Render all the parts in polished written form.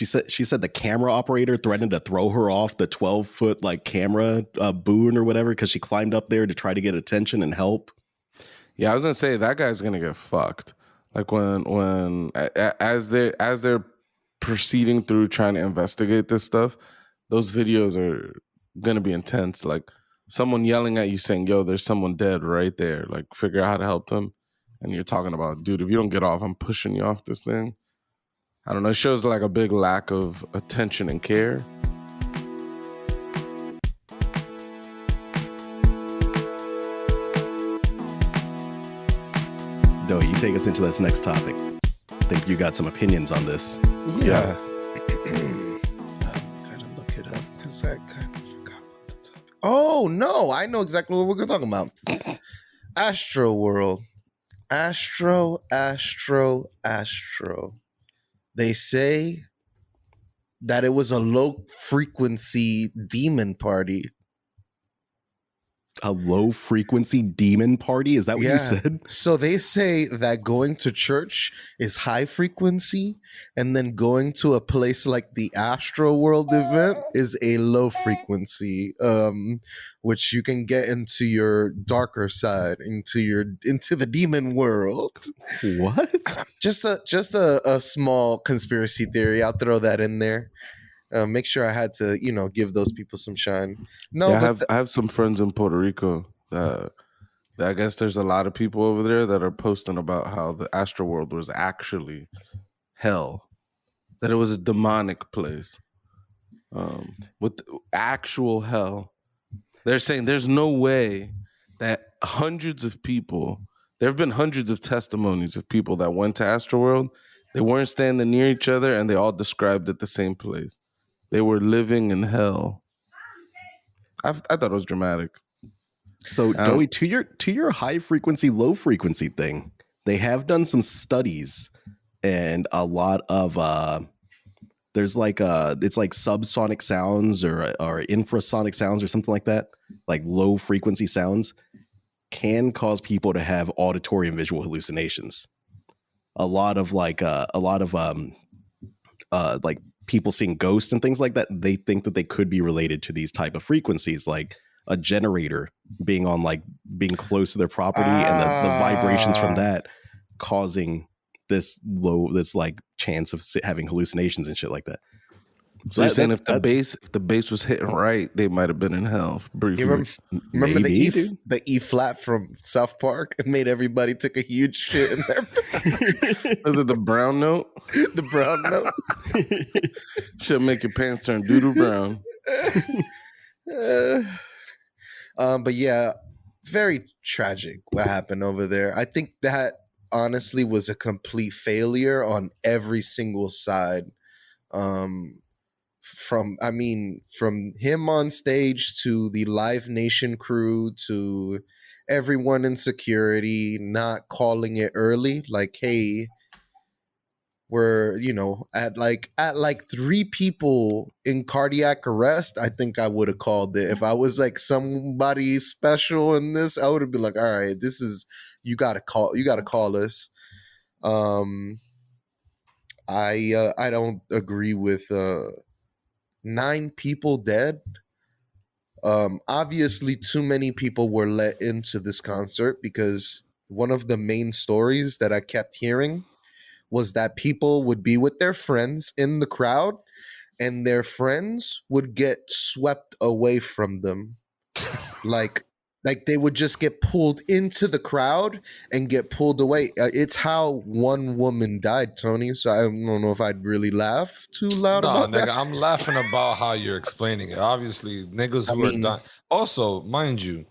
She said the camera operator threatened to throw her off the 12-foot like camera boon or whatever because she climbed up there to try to get attention and help. Yeah, I was gonna say that guy's gonna get fucked. Like as they're proceeding through trying to investigate this stuff, those videos are gonna be intense. Like someone yelling at you saying, "Yo, there's someone dead right there." Like figure out how to help them, and you're talking about, dude, if you don't get off, I'm pushing you off this thing. I don't know. It shows like a big lack of attention and care. No, you take us into this next topic. I think you got some opinions on this. Yeah. Gotta look it up because I kind of forgot what the topic. Oh no, I know exactly what we're talking about. Astroworld. Astro. They say that it was a low frequency demon party. A low frequency demon party? Is that what you said? So they say that going to church is high frequency, and then going to a place like the Astroworld event is a low frequency, which you can get into your darker side, into the demon world. What? Just a small conspiracy theory. I'll throw that in there. Make sure I had to, give those people some shine. No, yeah, I have some friends in Puerto Rico that I guess there's a lot of people over there that are posting about how the Astroworld was actually hell, that it was a demonic place with actual hell. They're saying there's no way that hundreds of people, there have been hundreds of testimonies of people that went to Astroworld. They weren't standing near each other and they all described it the same place. They were living in hell. I thought it was dramatic. So, Joey, to your high frequency, low frequency thing, they have done some studies, and a lot of there's like it's like subsonic sounds or infrasonic sounds or something like that, like low frequency sounds can cause people to have auditory and visual hallucinations. A lot of people seeing ghosts and things like that, they think that they could be related to these type of frequencies, like a generator being close to their property and the vibrations from that causing this like chance of having hallucinations and shit like that. So you're saying if the bass was hitting right, they might have been in hell briefly. You remember the E flat from South Park? It made everybody take a huge shit in there. Was it the brown note? The brown note. Should make your pants turn doo-doo brown. But yeah, very tragic what happened over there. I think that honestly was a complete failure on every single side. From him on stage to the Live Nation crew to everyone in security not calling it early, like, hey, we're at like 3 people in cardiac arrest. I think I would have called it. If I was like somebody special in this, I would have been like, all right, this is, you gotta call us. I don't agree with 9 people dead. Obviously too many people were let into this concert, because one of the main stories that I kept hearing was that people would be with their friends in the crowd and their friends would get swept away from them. like they would just get pulled into the crowd and get pulled away. It's how one woman died, Tony. So I don't know if I'd really laugh too loud about nigga, that. I'm laughing about how you're explaining it. Obviously, niggas who are dying. Also, mind you,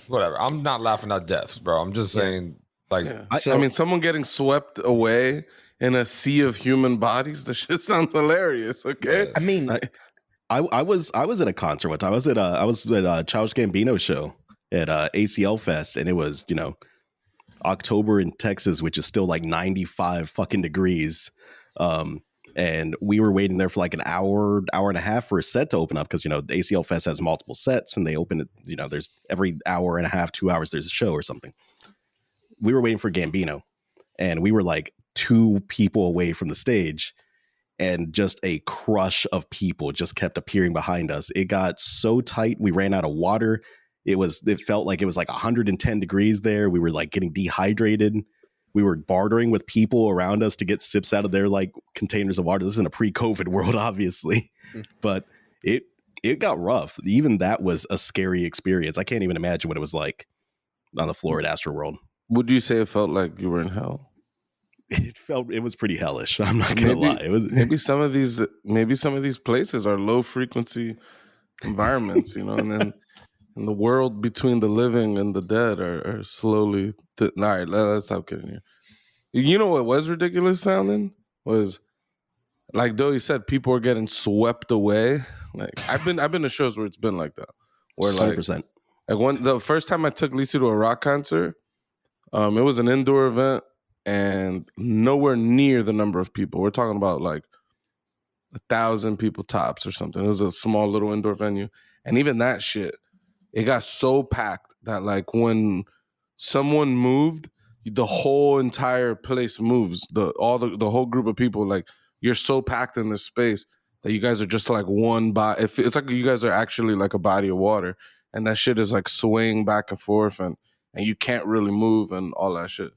whatever. I'm not laughing at deaths, bro. I'm just saying, like, I mean, someone getting swept away in a sea of human bodies. The shit sounds hilarious. Okay, I mean, I was at a concert one time. I was at a Childish Gambino show at ACL Fest, and it was October in Texas, which is still like 95 fucking degrees. And we were waiting there for like an hour and a half for a set to open up, because the ACL Fest has multiple sets and they open it. There's every hour and a half, 2 hours there's a show or something. We were waiting for Gambino, and we were like 2 people away from the stage, and just a crush of people just kept appearing behind us. It got so tight, we ran out of water. It felt like it was like 110 degrees there. We were like getting dehydrated. We were bartering with people around us to get sips out of their like containers of water. This is in a pre-COVID world, obviously, but it got rough. Even that was a scary experience. I can't even imagine what it was like on the floor at Astroworld. Would you say it felt like you were in hell? It was pretty hellish. I'm not gonna lie. It was maybe some of these places are low frequency environments, you know, and then in the world between the living and the dead are slowly. All right, let's stop kidding here. You know what was ridiculous sounding was, like Doey said, people are getting swept away. Like I've been to shows where it's been like that, where like 100%. Like the first time I took Lisa to a rock concert, it was an indoor event and nowhere near the number of people. We're talking about like 1,000 people tops or something. It was a small little indoor venue, and even that shit, it got so packed that like when someone moved, the whole entire place moves. The whole group of people, like you're so packed in this space that you guys are just like one body. It's like you guys are actually like a body of water, and that shit is like swaying back and forth, and you can't really move and all that shit.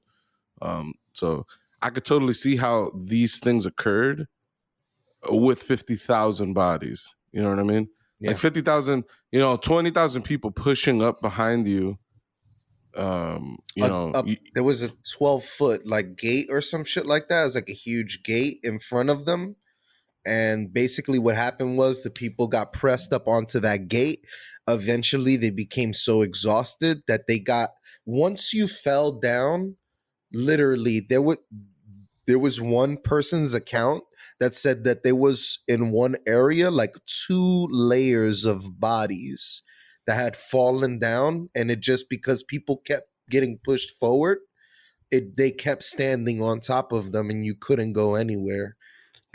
So I could totally see how these things occurred with 50,000 bodies. You know what I mean? Yeah. Like 50,000, 20,000 people pushing up behind you. There was a 12-foot like gate or some shit like that. It was like a huge gate in front of them. And basically what happened was the people got pressed up onto that gate. Eventually they became so exhausted that once you fell down, literally there was one person's account that said that there was in one area like 2 layers of bodies that had fallen down, and it just because people kept getting pushed forward, they kept standing on top of them and you couldn't go anywhere.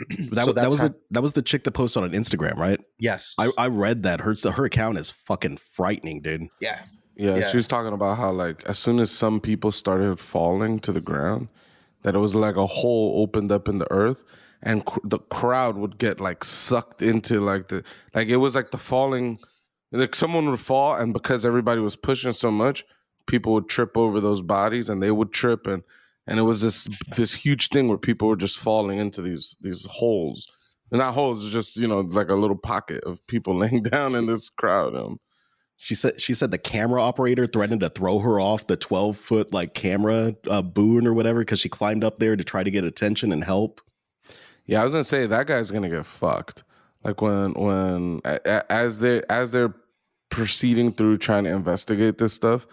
That was the chick that posted on Instagram, right? Yes. I read that. Her account is fucking frightening, dude. Yeah. Yeah, she was talking about how like as soon as some people started falling to the ground, that it was like a hole opened up in the earth, and the crowd would get like sucked into like it was like the falling, like someone would fall, and because everybody was pushing so much, people would trip over those bodies, and they would trip, and it was this huge thing where people were just falling into these holes. And not holes, just like a little pocket of people laying down in this crowd. She said the camera operator threatened to throw her off the 12-foot like camera boon or whatever because she climbed up there to try to get attention and help. Yeah, I was gonna say that guy's gonna get fucked. Like when as they're proceeding through trying to investigate this stuff,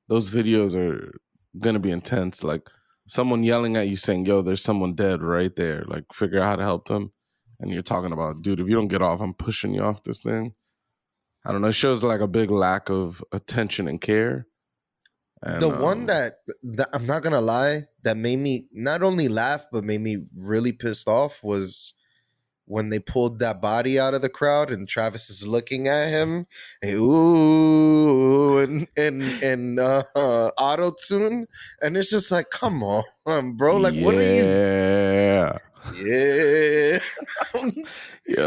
those videos are gonna be intense. Like someone yelling at you saying, "Yo, there's someone dead right there. Like figure out how to help them." And you're talking about, dude, if you don't get off, I'm pushing you off this thing. I don't know. It shows like a big lack of attention and care. And, the one that I'm not gonna lie, that made me not only laugh but made me really pissed off was when they pulled that body out of the crowd and Travis is looking at him, and ooh, and auto tune, and it's just like, come on, bro, like what are you? Yeah. Yeah,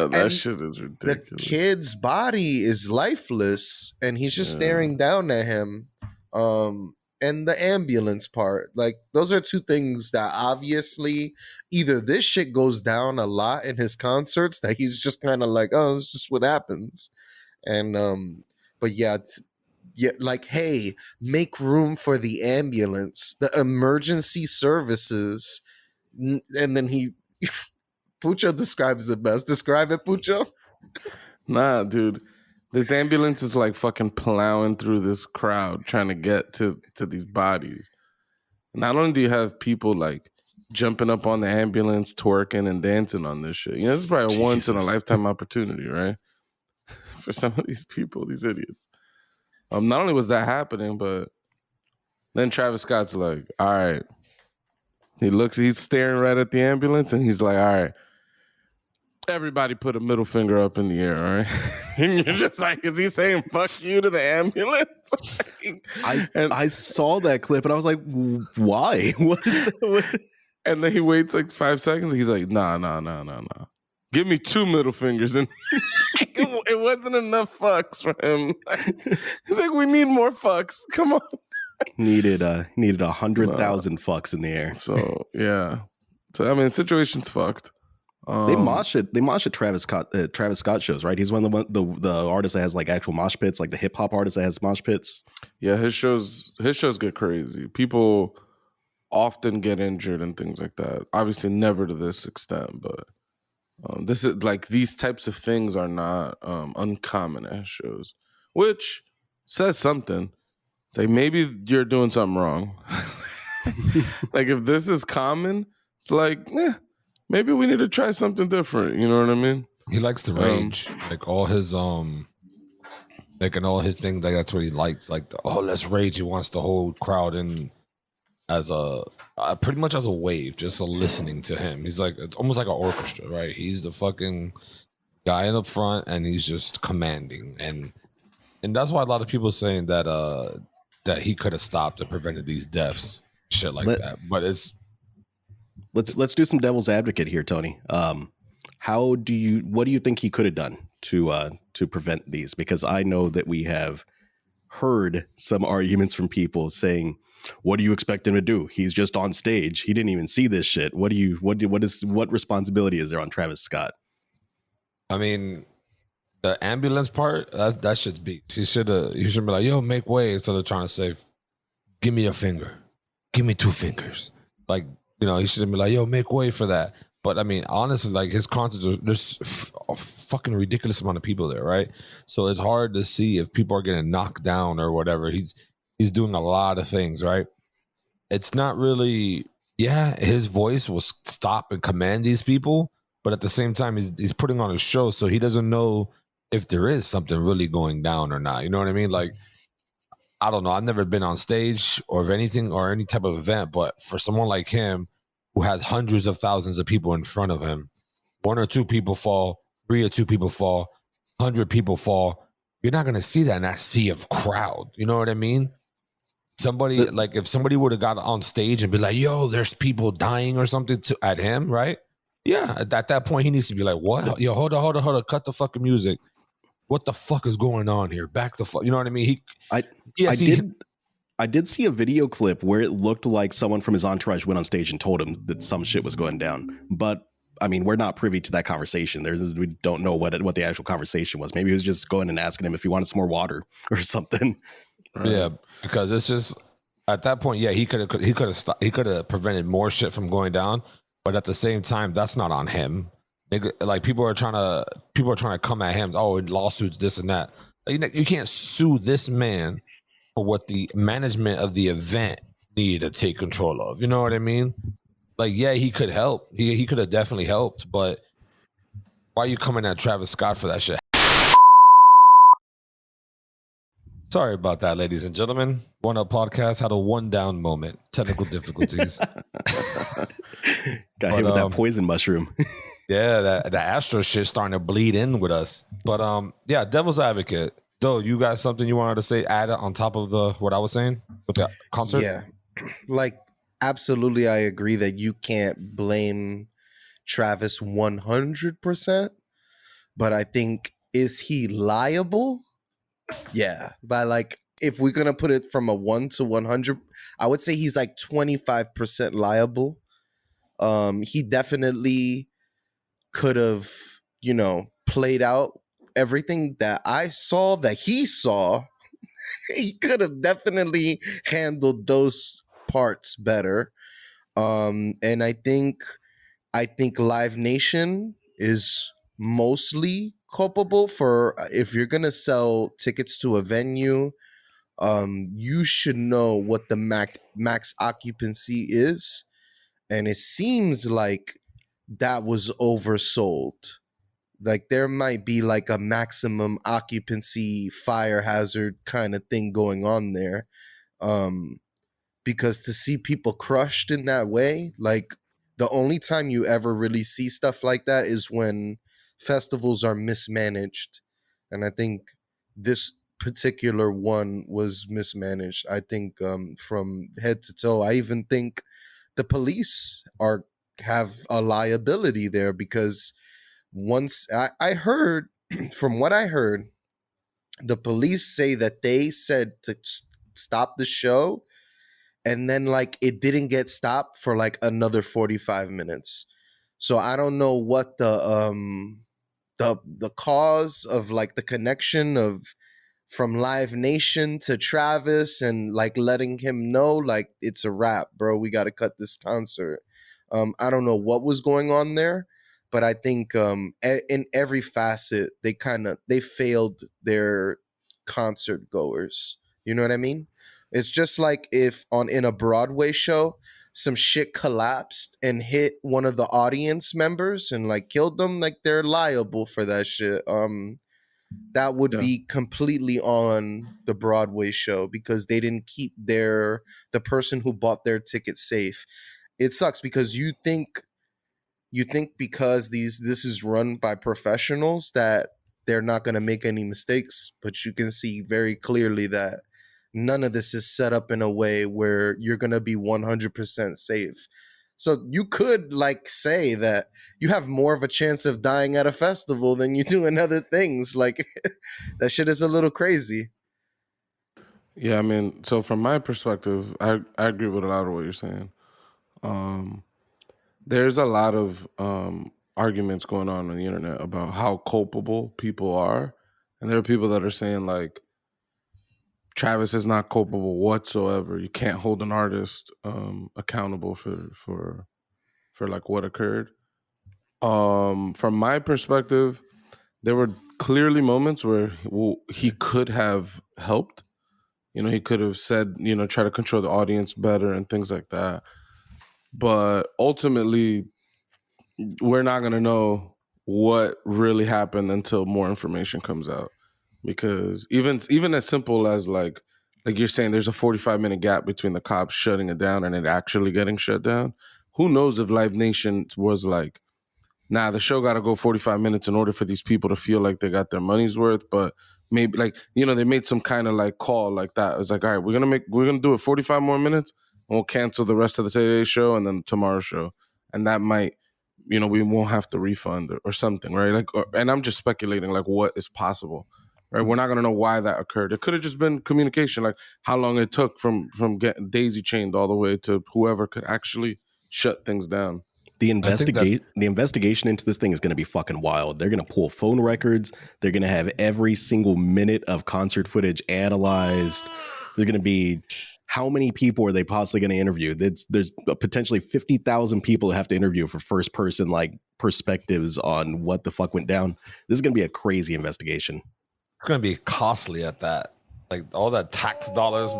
that And shit is ridiculous. The kid's body is lifeless, and he's just staring down at him. And the ambulance part, like those are 2 things that obviously either this shit goes down a lot in his concerts that he's just kind of like, oh, it's just what happens. And but yeah, like, hey, make room for the ambulance, the emergency services, and then he Pucho describes it best. Describe it, Pucho. Nah, dude. This ambulance is like fucking plowing through this crowd trying to get to these bodies. Not only do you have people like jumping up on the ambulance, twerking and dancing on this shit. This is probably a once in a lifetime opportunity, right? For some of these people, these idiots. Not only was that happening, but then Travis Scott's like, all right. He's staring right at the ambulance, and he's like, all right, everybody put a middle finger up in the air, all right? And you're just like, is he saying fuck you to the ambulance? I saw that clip, and I was like, why? What is that? And then he waits like 5 seconds. He's like, nah. Give me 2 middle fingers. And it wasn't enough fucks for him. He's like, we need more fucks. Come on. Needed 100,000 fucks in the air. So yeah. So I mean, situation's fucked. They mosh it. They mosh at Travis Scott shows, right? He's one of the artists that has like actual mosh pits, like the hip hop artist that has mosh pits. Yeah, his shows get crazy. People often get injured and things like that. Obviously, never to this extent, but this is like these types of things are not uncommon at shows, which says something. It's like maybe you're doing something wrong. Like if this is common, it's like, maybe we need to try something different. You know what I mean? He likes to rage, like all his like in all his things. Like that's what he likes. Like let's rage. He wants the whole crowd in as pretty much as a wave, just listening to him. He's like, it's almost like an orchestra, right? He's the fucking guy in the front, and he's just commanding, and that's why a lot of people are saying that that he could have stopped and prevented these deaths, shit like that. But it's let's do some devil's advocate here, Tony. What do you think he could have done to prevent these? Because I know that we have heard some arguments from people saying, what do you expect him to do? He's just on stage. He didn't even see this shit. What responsibility is there on Travis Scott? I mean, the ambulance part, that shit's beat. He should be like, yo, make way, instead of trying to say, give me a finger. Give me 2 fingers. Like, you know, he should be like, yo, make way for that. But I mean, honestly, like his concerts, there's a fucking ridiculous amount of people there, right? So it's hard to see if people are getting knocked down or whatever. He's doing a lot of things, right? It's not really, his voice will stop and command these people, but at the same time, he's putting on a show, so he doesn't know if there is something really going down or not. You know what I mean? Like, I don't know. I've never been on stage or anything or any type of event, but for someone like him who has hundreds of thousands of people in front of him, 1 or 2 people fall, 3 or 2 people fall, 100 people fall. You're not going to see that in that sea of crowd. You know what I mean? Like if somebody would have got on stage and be like, yo, there's people dying or something at him, right? Yeah. At that point, he needs to be like, what? Yo, hold on. Cut the fucking music. What the fuck is going on here? Back the fuck. You know what I mean? I did see a video clip where it looked like someone from his entourage went on stage and told him that some shit was going down. But I mean, we're not privy to that conversation. We don't know what the actual conversation was. Maybe he was just going and asking him if he wanted some more water or something. Right. Yeah, because it's just at that point, he could have prevented more shit from going down. But at the same time, that's not on him. Like people are trying to come at him. Oh, lawsuits, this and that. You can't sue this man for what the management of the event need to take control of. You know what I mean? Like, yeah, he could help. He could have definitely helped, but why are you coming at Travis Scott for that shit? Sorry about that, ladies and gentlemen. One Up Podcast had a 1 down moment. Technical difficulties. Got hit with that poison mushroom. Yeah, the Astro shit starting to bleed in with us. But yeah, devil's advocate. Though, you got something you wanted to say, add on top of what I was saying with the concert? Yeah, like absolutely, I agree that you can't blame Travis 100%. But I think, is he liable? Yeah, but like if we're gonna put it from a 1 to 100, I would say he's like 25% liable. He definitely could have, played out everything that I saw that he saw. He could have definitely handled those parts better. And I think Live Nation is mostly culpable for, if you're gonna sell tickets to a venue, you should know what the max occupancy is, and it seems like that was oversold. Like there might be like a maximum occupancy fire hazard kind of thing going on there, because to see people crushed in that way, like the only time you ever really see stuff like that is when festivals are mismanaged. And I think this particular one was mismanaged. I think from head to toe. I even think the police have a liability there, because once I heard from what I heard, the police say that they said to stop the show, and then like it didn't get stopped for like another 45 minutes. So I don't know what the cause of like the connection of from Live Nation to Travis, and like letting him know like it's a wrap, bro. We got to cut this concert. I don't know what was going on there, but I think in every facet they failed their concert goers. You know what I mean? It's just like if in a Broadway show some shit collapsed and hit one of the audience members and like killed them, like they're liable for that shit. That would be completely on the Broadway show, because they didn't keep the person who bought their ticket safe. It sucks because you think because this is run by professionals that they're not going to make any mistakes, but you can see very clearly that none of this is set up in a way where you're going to be 100% safe. So you could like say that you have more of a chance of dying at a festival than you do in other things. Like that shit is a little crazy. Yeah, I mean, so from my perspective, I agree with a lot of what you're saying. There's a lot of arguments going on the internet about how culpable people are. And there are people that are saying like, Travis is not culpable whatsoever. You can't hold an artist accountable for like what occurred. From my perspective, there were clearly moments where he could have helped. You know, he could have said, you know, try to control the audience better and things like that. But ultimately, we're not going to know what really happened until more information comes out. Because even as simple as like you're saying, there's a 45-minute gap between the cops shutting it down and it actually getting shut down. Who knows if Live Nation was like, nah, the show got to go 45 minutes in order for these people to feel like they got their money's worth. But maybe like, you know, they made some kind of like call like that. It's like, all right, we're going to do it 45 more minutes and we'll cancel the rest of the Today show and then tomorrow's show. And that might, you know, we won't have to refund or something, right? Like, and I'm just speculating like what is possible, right? We're not going to know why that occurred. It could have just been communication, like how long it took from getting daisy chained all the way to whoever could actually shut things down. The investigation into this thing is going to be fucking wild. They're going to pull phone records. They're going to have every single minute of concert footage analyzed. They're going to be, how many people are they possibly going to interview? There's potentially 50,000 people to have to interview for first person like perspectives on what the fuck went down. This is going to be a crazy investigation. It's going to be costly at that. Like all that tax dollars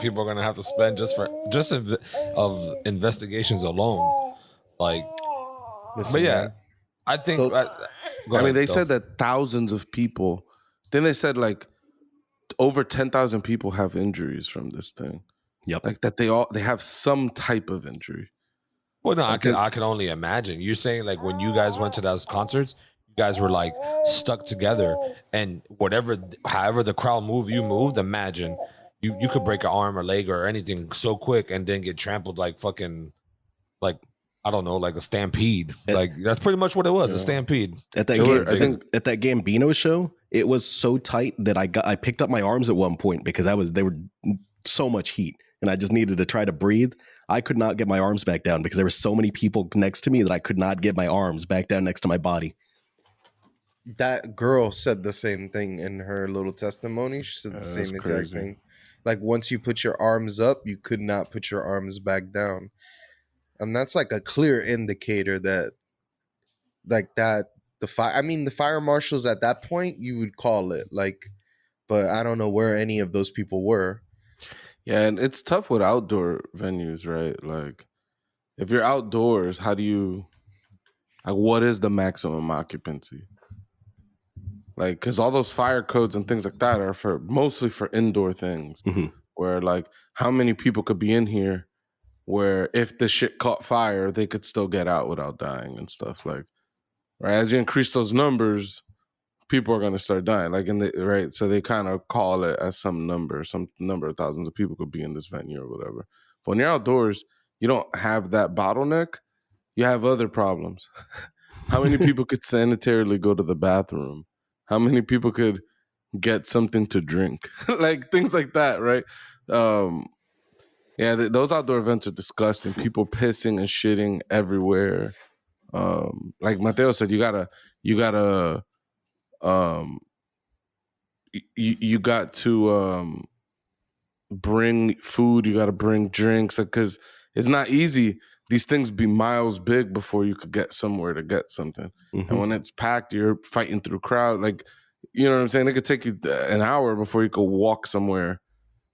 people are going to have to spend of investigations alone. Like, listen, but yeah, man, I think. They said that thousands of people. Then they said like over 10,000 people have injuries from this thing. Yep. Like that they have some type of injury. Well, no, I can only imagine. You're saying like when you guys went to those concerts, you guys were like stuck together, and however the crowd moved, you moved. Imagine you could break an arm or leg or anything so quick, and then get trampled like fucking like. I don't know, like a stampede. Like that's pretty much what it was, a stampede. At that at that Gambino show, it was so tight that I picked up my arms at one point because they were so much heat, and I just needed to try to breathe. I could not get my arms back down because there were so many people next to me that I could not get my arms back down next to my body. That girl said the same thing in her little testimony. She said the same exact thing. Like once you put your arms up, you could not put your arms back down. And that's like a clear indicator that the fire marshals at that point, you would call it like, but I don't know where any of those people were. Yeah, and it's tough with outdoor venues, right? Like if you're outdoors, how do you what is the maximum occupancy? Like, because all those fire codes and things like that are mostly for indoor things, where like how many people could be in here where if the shit caught fire, they could still get out without dying and stuff. Like, right, as you increase those numbers, people are going to start dying. Like right, so they kind of call it as some number of thousands of people could be in this venue or whatever. But when you're outdoors, you don't have that bottleneck, you have other problems. How many people could sanitarily go to the bathroom? How many people could get something to drink? Like things like that, right? Yeah, those outdoor events are disgusting. People pissing and shitting everywhere. Like Mateo said, you got to bring food, you got to bring drinks, because it's not easy. These things be miles big before you could get somewhere to get something. And when it's packed, you're fighting through crowd. Like, you know what I'm saying? It could take you an hour before you could walk somewhere.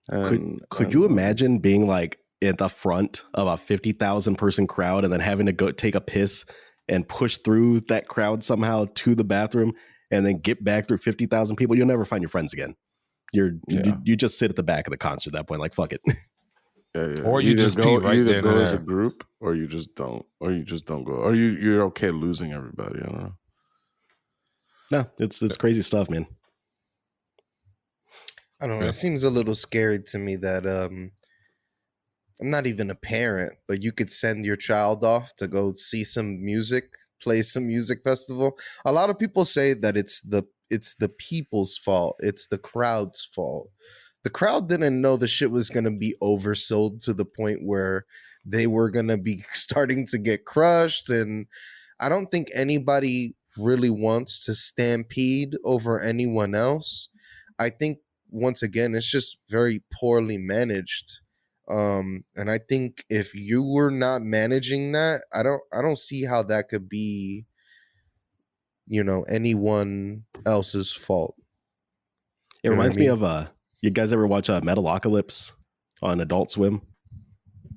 And, could you imagine being like at the front of a 50,000 person crowd and then having to go take a piss and push through that crowd somehow to the bathroom and then get back through 50,000 people? You'll never find your friends again. You just sit at the back of the concert at that point, like, fuck it. Yeah. Or you just go, pee right there. Go as a group, or you just don't go, or you're okay losing everybody. I don't know. No, it's crazy stuff, man. I don't know. It seems a little scary to me that I'm not even a parent, but you could send your child off to go see some music, play some music festival. A lot of people say that it's the people's fault. It's the crowd's fault. The crowd didn't know the shit was going to be oversold to the point where they were going to be starting to get crushed. And I don't think anybody really wants to stampede over anyone else. I think, once again, it's just very poorly managed. And I think if you were not managing that, I don't see how that could be, anyone else's fault. It reminds me of you guys ever watch Metalocalypse on Adult Swim?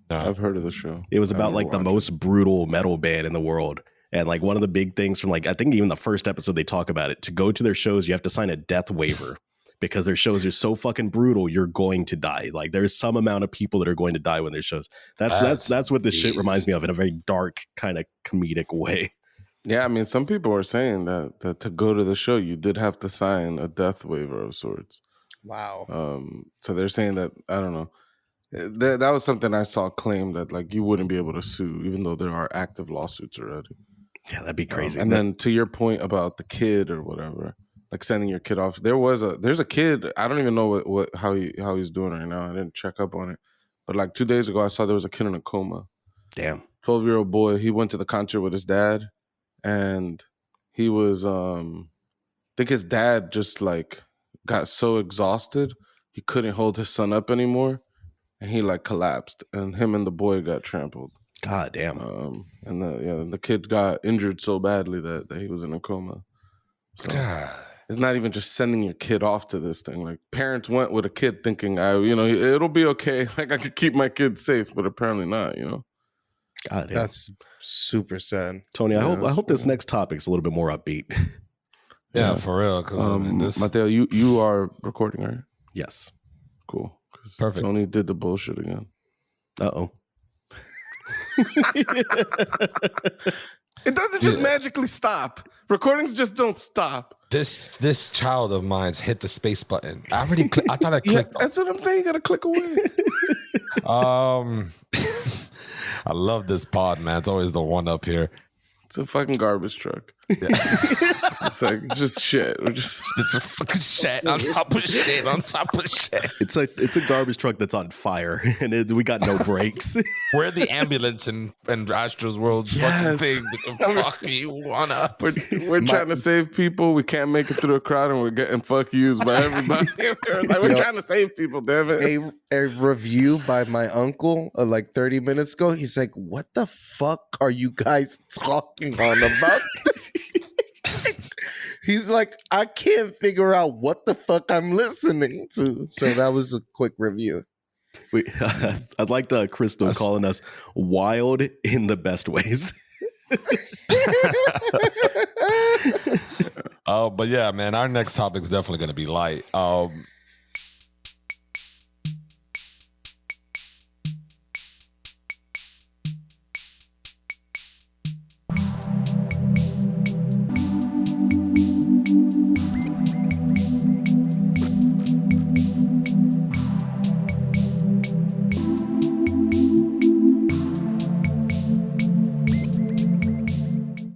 No. I've heard of the show. It was about like the most brutal metal band in the world. And like one of the big things from like, I think even the first episode they talk about it, to go to their shows, you have to sign a death waiver because their shows are so fucking brutal. You're going to die. Like there's some amount of people that are going to die when their shows. That's what this shit reminds me of in a very dark kind of comedic way. Yeah, I mean, some people are saying that to go to the show, you did have to sign a death waiver of sorts. Wow. So they're saying that, I don't know. That was something I saw claimed that like you wouldn't be able to sue, even though there are active lawsuits already. Yeah, that'd be crazy. And then to your point about the kid or whatever, like sending your kid off, there's a kid. I don't even know how he's doing right now. I didn't check up on it, but like 2 days ago, I saw there was a kid in a coma. Damn. 12-year-old boy. He went to the concert with his dad, and he was I think his dad just like got so exhausted he couldn't hold his son up anymore, and he like collapsed, and him and the boy got trampled. God damn. And the kid got injured so badly that he was in a coma. So it's not even just sending your kid off to this thing. Like parents went with a kid thinking, it'll be okay. Like I could keep my kid safe, but apparently not. God damn. That's super sad. Tony, I hope this next topic's a little bit more upbeat. Yeah, for real. Because Mateo, you are recording, right? Yes. Cool. Perfect. Tony did the bullshit again. Uh-oh. It doesn't just magically stop. Recordings just don't stop. This child of mine's hit the space button. I thought I clicked. That's what I'm saying. You gotta click away. I love this pod, man. It's always the one up here. It's a fucking garbage truck. Yeah. It's just shit. It's a fucking shit on top of shit on top of shit. It's a garbage truck that's on fire, and we got no brakes. We're the ambulance in Astroworld fucking thing. Fuck you wanna? We're trying to save people. We can't make it through a crowd, and we're getting fuck used by everybody. We're trying to save people. Damn it! A review by my uncle like 30 minutes ago. He's like, "What the fuck are you guys talking on about?" He's like, I can't figure out what the fuck I'm listening to. So that was a quick review. I'd like Crystal calling us wild in the best ways. But yeah, man, our next topic is definitely going to be light.